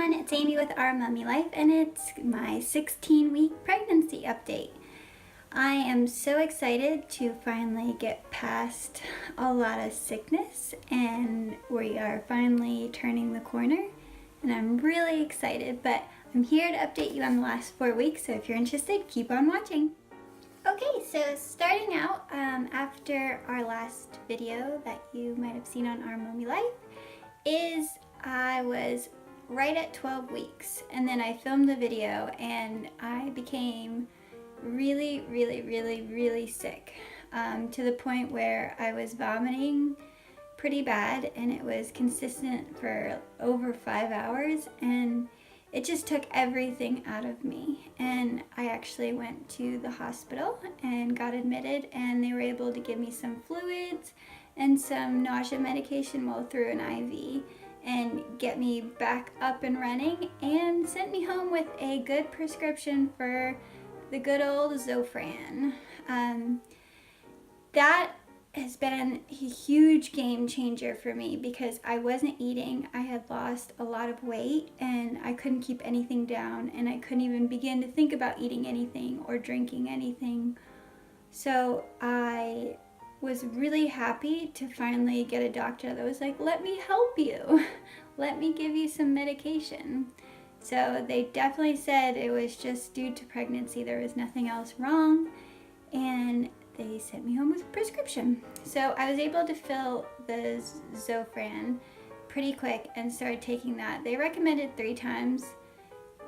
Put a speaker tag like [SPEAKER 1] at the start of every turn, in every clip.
[SPEAKER 1] everyone, it's Amy with Our Mummy Life, and it's my 16-week pregnancy update. I am so excited to finally get past a lot of sickness, and we are finally turning the corner, and I'm really excited, but I'm here to update you on the last 4 weeks, so if you're interested, keep on watching. Okay, so starting out, after our last video that you might have seen on Our Mummy Life, I was right at 12 weeks, and then I filmed the video and I became really sick, to the point where I was vomiting pretty bad, and it was consistent for over 5 hours, and it just took everything out of me. And I actually went to the hospital and got admitted, and they were able to give me some fluids and some nausea medication while through an IV and get me back up and running, and sent me home with a good prescription for the good old Zofran. That has been a huge game changer for me because I wasn't eating. I had lost a lot of weight and I couldn't keep anything down, and I couldn't even begin to think about eating anything or drinking anything. So I was really happy to finally get a doctor that was like, let me help you. Let me give you some medication. So they definitely said it was just due to pregnancy. There was nothing else wrong. And they sent me home with a prescription. So I was able to fill the Zofran pretty quick and started taking that. They recommended 3 times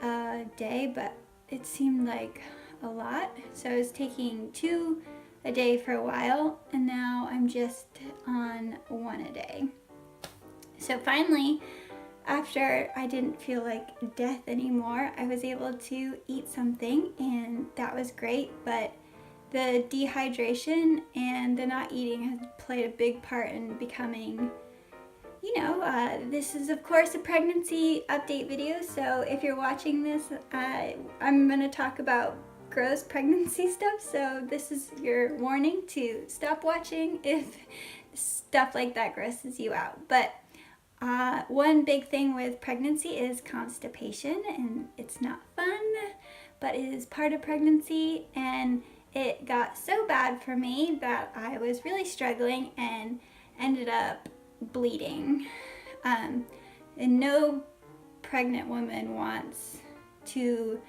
[SPEAKER 1] a day, but it seemed like a lot. So I was taking 2 a day for a while, and now I'm just on 1 a day. So finally, after I didn't feel like death anymore, I was able to eat something, and that was great, but the dehydration and the not eating has played a big part in becoming, this is of course a pregnancy update video, so if you're watching this, I'm gonna talk about gross pregnancy stuff, so this is your warning to stop watching if stuff like that grosses you out. But one big thing with pregnancy is constipation, and it's not fun, but it is part of pregnancy, and it got so bad for me that I was really struggling and ended up bleeding. And no pregnant woman wants to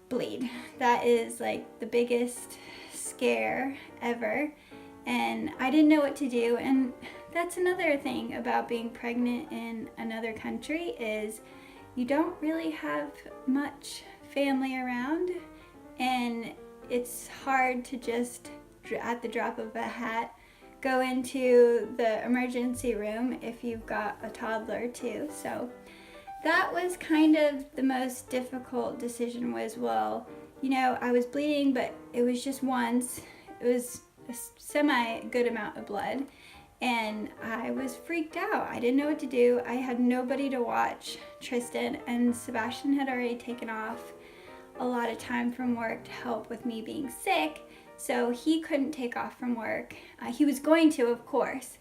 [SPEAKER 1] bleed. That is like the biggest scare ever, and I didn't know what to do. And that's another thing about being pregnant in another country is you don't really have much family around, and it's hard to just at the drop of a hat go into the emergency room if you've got a toddler too. So that was kind of the most difficult decision was, I was bleeding, but it was just once. It was a semi-good amount of blood, and I was freaked out. I didn't know what to do. I had nobody to watch Tristan, and Sebastian had already taken off a lot of time from work to help with me being sick, so he couldn't take off from work. He was going to, of course,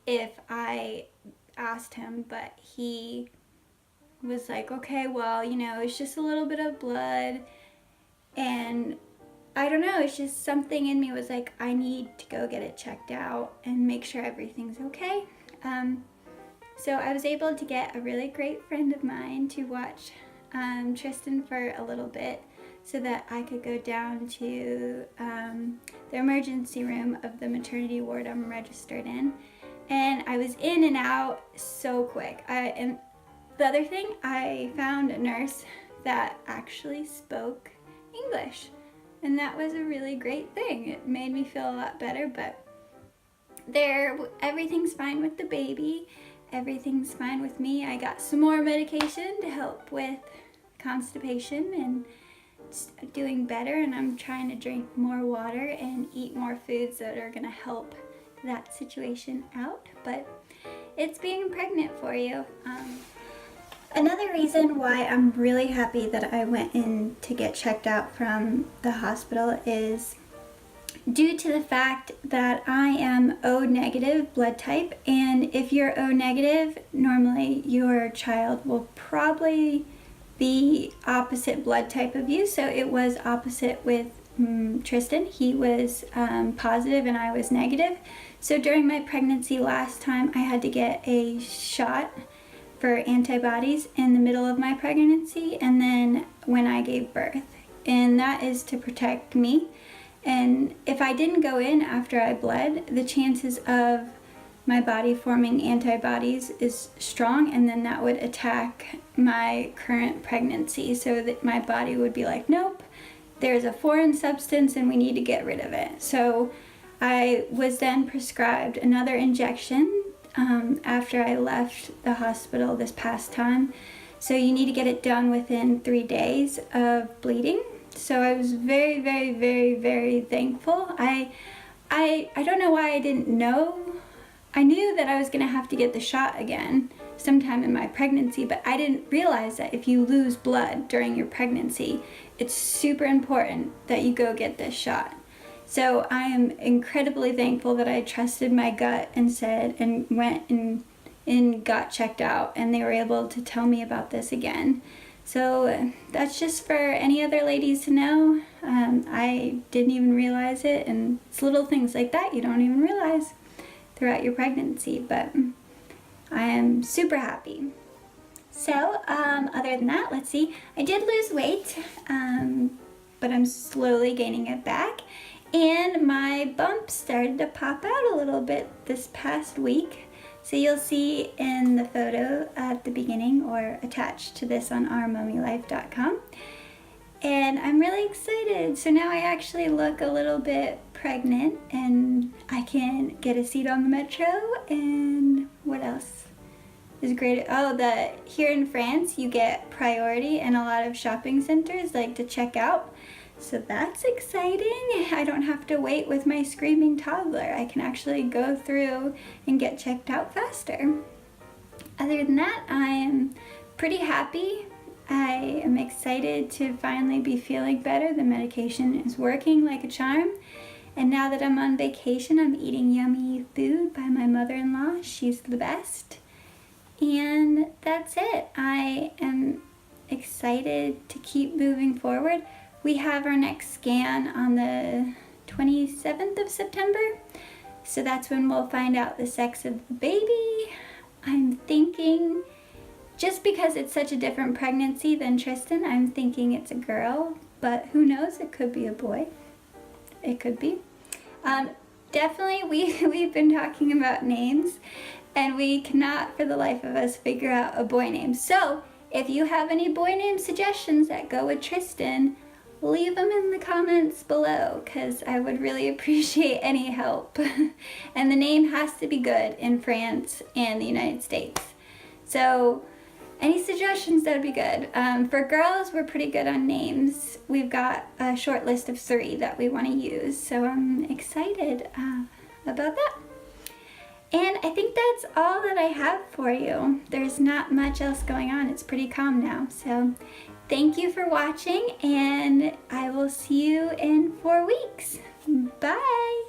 [SPEAKER 1] if I asked him, but he was like, okay, well, it's just a little bit of blood, and I don't know, it's just something in me was like, I need to go get it checked out and make sure everything's okay. So I was able to get a really great friend of mine to watch Tristan for a little bit so that I could go down to the emergency room of the maternity ward I'm registered in, and I was in and out so quick. And the other thing, I found a nurse that actually spoke English, and that was a really great thing. It made me feel a lot better, but everything's fine with the baby. Everything's fine with me. I got some more medication to help with constipation and doing better, and I'm trying to drink more water and eat more foods that are gonna help that situation out. But it's being pregnant for you. Another reason why I'm really happy that I went in to get checked out from the hospital is due to the fact that I am O negative blood type, and if you're O negative, normally your child will probably be opposite blood type of you. So it was opposite with Tristan. He was positive and I was negative. So during my pregnancy last time, I had to get a shot for antibodies in the middle of my pregnancy and then when I gave birth. And that is to protect me. And if I didn't go in after I bled, the chances of my body forming antibodies is strong, and then that would attack my current pregnancy, so that my body would be like, nope, there's a foreign substance and we need to get rid of it. So I was then prescribed another injection after I left the hospital this past time. So you need to get it done within 3 days of bleeding. So I was very, very, very, very thankful. I don't know why I didn't know. I knew that I was going to have to get the shot again sometime in my pregnancy, but I didn't realize that if you lose blood during your pregnancy, it's super important that you go get this shot. So I am incredibly thankful that I trusted my gut and went and got checked out, and they were able to tell me about this again. So that's just for any other ladies to know. I didn't even realize it, and it's little things like that you don't even realize throughout your pregnancy, but I am super happy. So other than that, let's see, I did lose weight, but I'm slowly gaining it back, and my bump started to pop out a little bit this past week. So you'll see in the photo at the beginning or attached to this on ourmummylife.com. And I'm really excited. So now I actually look a little bit pregnant and I can get a seat on the metro. And what else is great? Oh, here in France you get priority in a lot of shopping centers, like to check out. So that's exciting. I don't have to wait with my screaming toddler. I can actually go through and get checked out faster. Other than that, I am pretty happy. I am excited to finally be feeling better. The medication is working like a charm. And now that I'm on vacation, I'm eating yummy food by my mother-in-law. She's the best. And that's it. I am excited to keep moving forward. We have our next scan on the 27th of September, so that's when we'll find out the sex of the baby. I'm thinking, just because it's such a different pregnancy than Tristan, I'm thinking it's a girl, but who knows, it could be a boy. It could be. Definitely, we've been talking about names, and we cannot for the life of us figure out a boy name. So, if you have any boy name suggestions that go with Tristan, leave them in the comments below, because I would really appreciate any help. And the name has to be good in France and the United States. So any suggestions, that'd be good. For girls, we're pretty good on names. We've got a short list of 3 that we want to use, so I'm excited about that. And I think that's all that I have for you. There's not much else going on. It's pretty calm now. So thank you for watching, and I will see you in 4 weeks. Bye.